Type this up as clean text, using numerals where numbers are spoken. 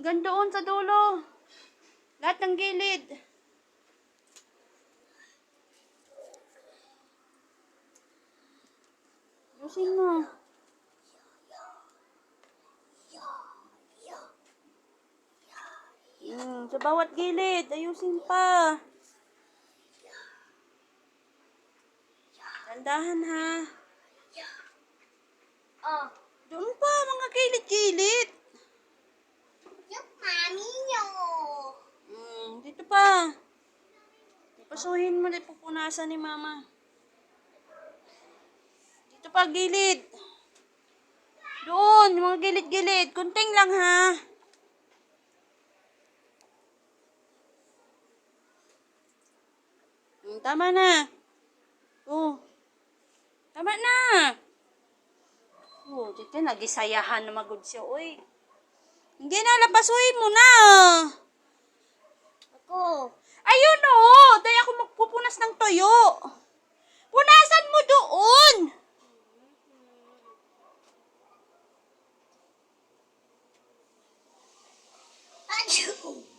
Hanggang doon sa dulo. Lahat ng gilid. Ayusin mo. Sa bawat gilid, ayusin pa. Dandahan ha. Oh, Doon pa, mga gilid-gilid. yung mami nyo. Dito pa. Pasuhin mo, pupunasan ni mama. Dito pa, gilid. Doon, mga gilid-gilid. Kunting lang ha. Tama na. Oh. Tama na. Oh, dito nagisayahan na magod siya. Uy. Hindi na, lapasuhin mo na. Ako. Ayun o. Dahil ako magpupunas ng toyo. Punasan mo doon. Achoo!